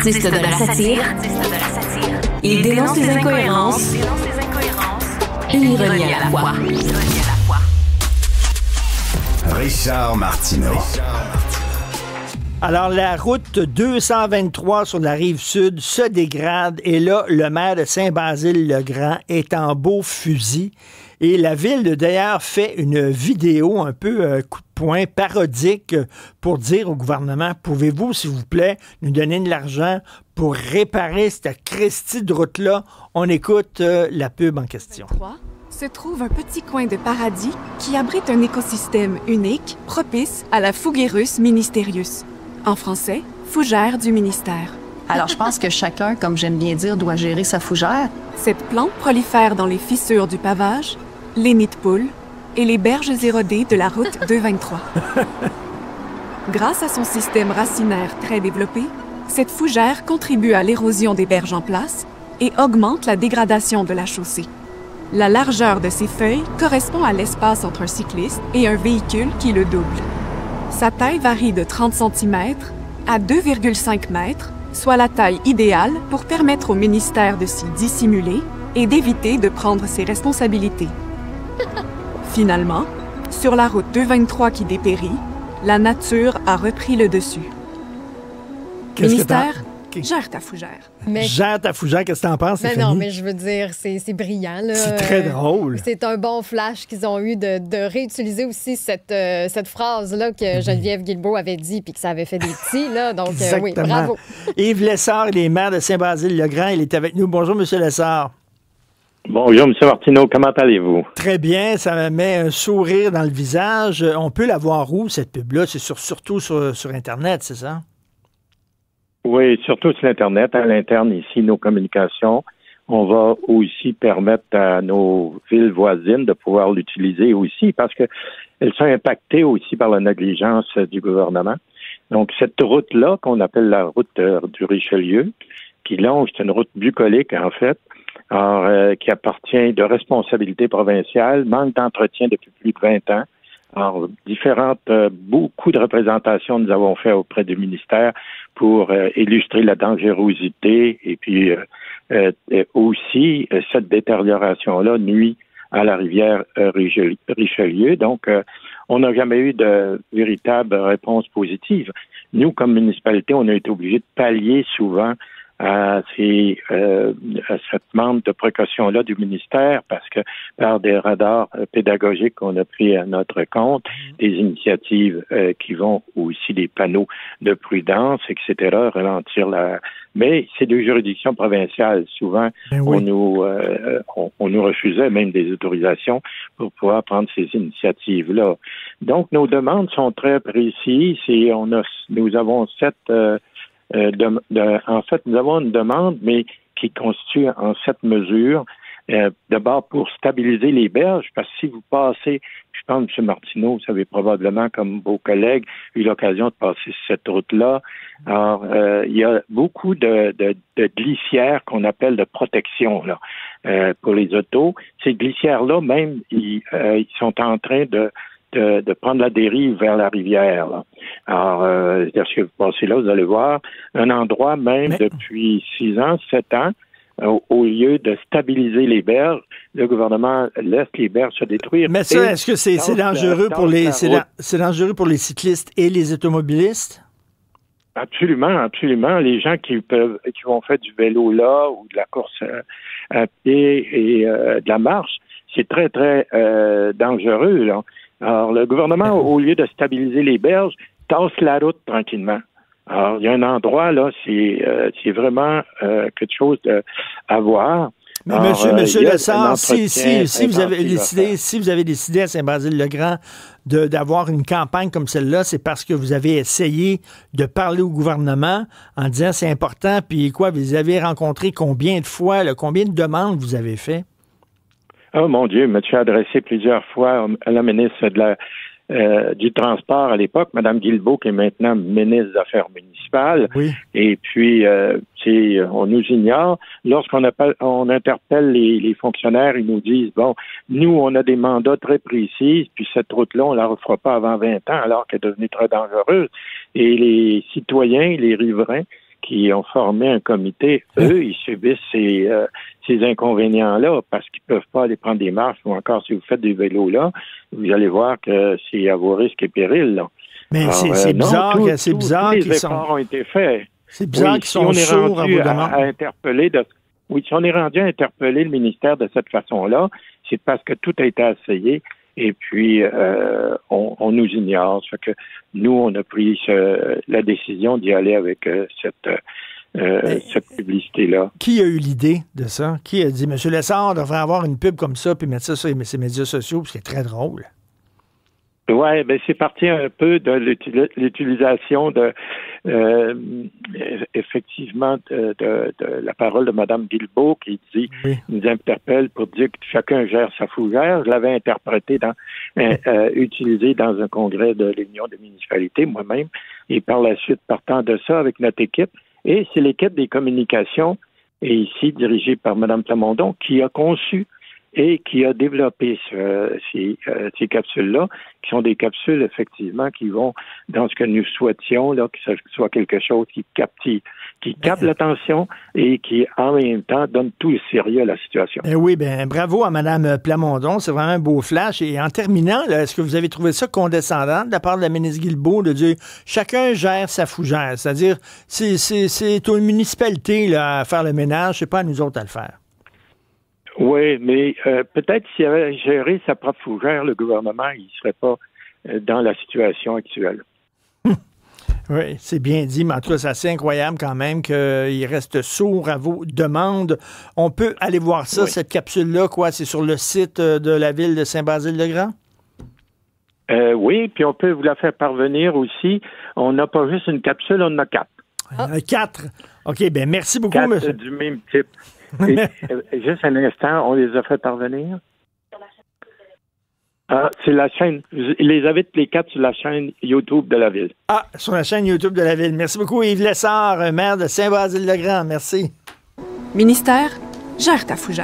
artiste de la satire. Il dénonce les incohérences et l'ironie à la fois. Richard Martineau. Alors, la route 223 sur la rive sud se dégrade et là, le maire de Saint-Basile-le-Grand est en beau fusil. Et la ville, d'ailleurs, fait une vidéo un peu coup de poing parodique pour dire au gouvernement, pouvez-vous, s'il vous plaît, nous donner de l'argent pour réparer cette Christie de route-là? On écoute la pub en question. Se trouve un petit coin de paradis qui abrite un écosystème unique, propice à la Fuguirus ministerius. En français, fougère du ministère. Alors, je pense que chacun, comme j'aime bien dire, doit gérer sa fougère. Cette plante prolifère dans les fissures du pavage, les nids de poules et les berges érodées de la route 223. Grâce à son système racinaire très développé, cette fougère contribue à l'érosion des berges en place et augmente la dégradation de la chaussée. La largeur de ses feuilles correspond à l'espace entre un cycliste et un véhicule qui le double. Sa taille varie de 30 cm à 2,5 mètres, soit la taille idéale pour permettre au ministère de s'y dissimuler et d'éviter de prendre ses responsabilités. Finalement, sur la route 223 qui dépérit, la nature a repris le dessus. Ministère, gère ta fougère. Gère ta fougère, qu'est-ce que t'en penses, Stéphanie? Non, mais je veux dire, c'est brillant. Là. C'est très drôle. C'est un bon flash qu'ils ont eu de réutiliser aussi cette phrase-là que Geneviève Guilbeault avait dit puis que ça avait fait des petits. Là. Donc, oui, bravo. Yves Lessard, il est maire de Saint-Basile-le-Grand. Il est avec nous. Bonjour, M. Lessard. Bonjour, M. Martineau. Comment allez-vous? Très bien. Ça me met un sourire dans le visage. On peut la voir où, cette pub-là? C'est surtout sur Internet, c'est ça? Oui, surtout sur l'Internet. À l'interne, ici, nos communications. On va aussi permettre à nos villes voisines de pouvoir l'utiliser aussi parce que elles sont impactées aussi par la négligence du gouvernement. Donc, cette route-là, qu'on appelle la route du Richelieu, qui longe, c'est une route bucolique, en fait, alors, qui appartient de responsabilité provinciale, manque d'entretien depuis plus de 20 ans. Alors, beaucoup de représentations nous avons fait auprès du ministère pour illustrer la dangerosité et puis aussi cette détérioration-là nuit à la rivière Richelieu. Donc, on n'a jamais eu de véritable réponse positive. Nous, comme municipalité, on a été obligés de pallier souvent à cette manque de précaution-là du ministère parce que par des radars pédagogiques qu'on a pris à notre compte, des initiatives qui vont aussi des panneaux de prudence, etc., ralentir Mais c'est des juridictions provinciales. Souvent, on nous refusait même des autorisations pour pouvoir prendre ces initiatives-là. Donc, nos demandes sont très précises et nous avons en fait, nous avons une demande, mais qui constitue en 7 mesures. D'abord, pour stabiliser les berges, parce que si vous passez, je pense, M. Martineau, vous avez probablement, comme vos collègues, eu l'occasion de passer cette route-là. Alors, il y a beaucoup de glissières qu'on appelle de protection là pour les autos. Ces glissières-là, même, ils sont en train de prendre la dérive vers la rivière. Là. Alors, lorsque vous passez là, vous allez voir un endroit même depuis 6 ans, 7 ans, au lieu de stabiliser les berges, le gouvernement laisse les berges se détruire. Mais ça, est-ce que c'est dangereux c'est dangereux pour les cyclistes et les automobilistes? Absolument, absolument. Les gens qui vont faire du vélo là ou de la course à pied et de la marche, c'est très, très dangereux, là. Alors, le gouvernement, au lieu de stabiliser les berges, tasse la route tranquillement. Alors, il y a un endroit, là, c'est vraiment quelque chose à voir. Mais Monsieur Lessard, si vous avez décidé à Saint-Basile-le-Grand d'avoir une campagne comme celle-là, c'est parce que vous avez essayé de parler au gouvernement en disant c'est important, puis quoi, vous avez rencontré combien de fois, combien de demandes vous avez fait? Oh mon Dieu, je me suis adressé plusieurs fois à la ministre du Transport à l'époque, Mme Guilbeault, qui est maintenant ministre des Affaires municipales. Oui. Et puis, on nous ignore. Lorsqu'on interpelle les fonctionnaires, ils nous disent, bon, nous, on a des mandats très précis, puis cette route-là, on la refera pas avant 20 ans, alors qu'elle est devenue très dangereuse. Et les citoyens, les riverains, qui ont formé un comité, eux, ils subissent ces inconvénients-là parce qu'ils peuvent pas aller prendre des marches ou encore si vous faites du vélo là, vous allez voir que c'est à vos risques et périls, là. Mais c'est bizarre, c'est bizarre qu'ils efforts ont été faits. C'est bizarre qu'ils sont sourds à vos demandes. Si on est rendu à interpeller le ministère de cette façon-là, c'est parce que tout a été essayé et puis on nous ignore. Ça fait que nous, on a pris la décision d'y aller avec cette publicité-là. Qui a eu l'idée de ça? Qui a dit, M. Lessard devrait avoir une pub comme ça puis mettre ça sur ses médias sociaux, parce que c'est très drôle. Oui, ben c'est parti un peu de l'utilisation effectivement de la parole de Mme Guilbeault qui dit, nous interpelle pour dire que chacun gère sa fougère. Je l'avais interprété utilisé dans un congrès de l'Union des municipalités, moi-même, et par la suite, partant de ça avec notre équipe, et c'est l'équipe des communications, et ici dirigée par Mme Plamondon, qui a conçu et qui a développé ces capsules-là, qui sont des capsules, effectivement, qui vont dans ce que nous souhaitions, là, que ce soit quelque chose qui capte l'attention et qui, en même temps, donne tout le sérieux à la situation. Oui, bravo à Mme Plamondon, c'est vraiment un beau flash. Et en terminant, là, est-ce que vous avez trouvé ça condescendant de la part de la ministre Guilbeault de dire « chacun gère sa fougère », c'est-à-dire c'est aux municipalités là, à faire le ménage, c'est pas à nous autres à le faire. Oui, mais peut-être s'il avait géré sa propre fougère, le gouvernement, il ne serait pas dans la situation actuelle. Oui, c'est bien dit, mais en tout cas, c'est assez incroyable quand même qu'il reste sourd à vos demandes. On peut aller voir ça, cette capsule-là, quoi? C'est sur le site de la ville de Saint-Basile-le-Grand? Oui, puis on peut vous la faire parvenir aussi. On n'a pas juste une capsule, on en a 4. 4? OK, bien, merci beaucoup, 4 monsieur. Du même type. Et, juste un instant, on les a fait parvenir. Ah, c'est la chaîne. Ils les avaient tous les 4 sur la chaîne YouTube de la ville. Ah, sur la chaîne YouTube de la ville. Merci beaucoup, Yves Lessard, maire de Saint-Basile-le-Grand. Merci. Ministère, gère ta fougère.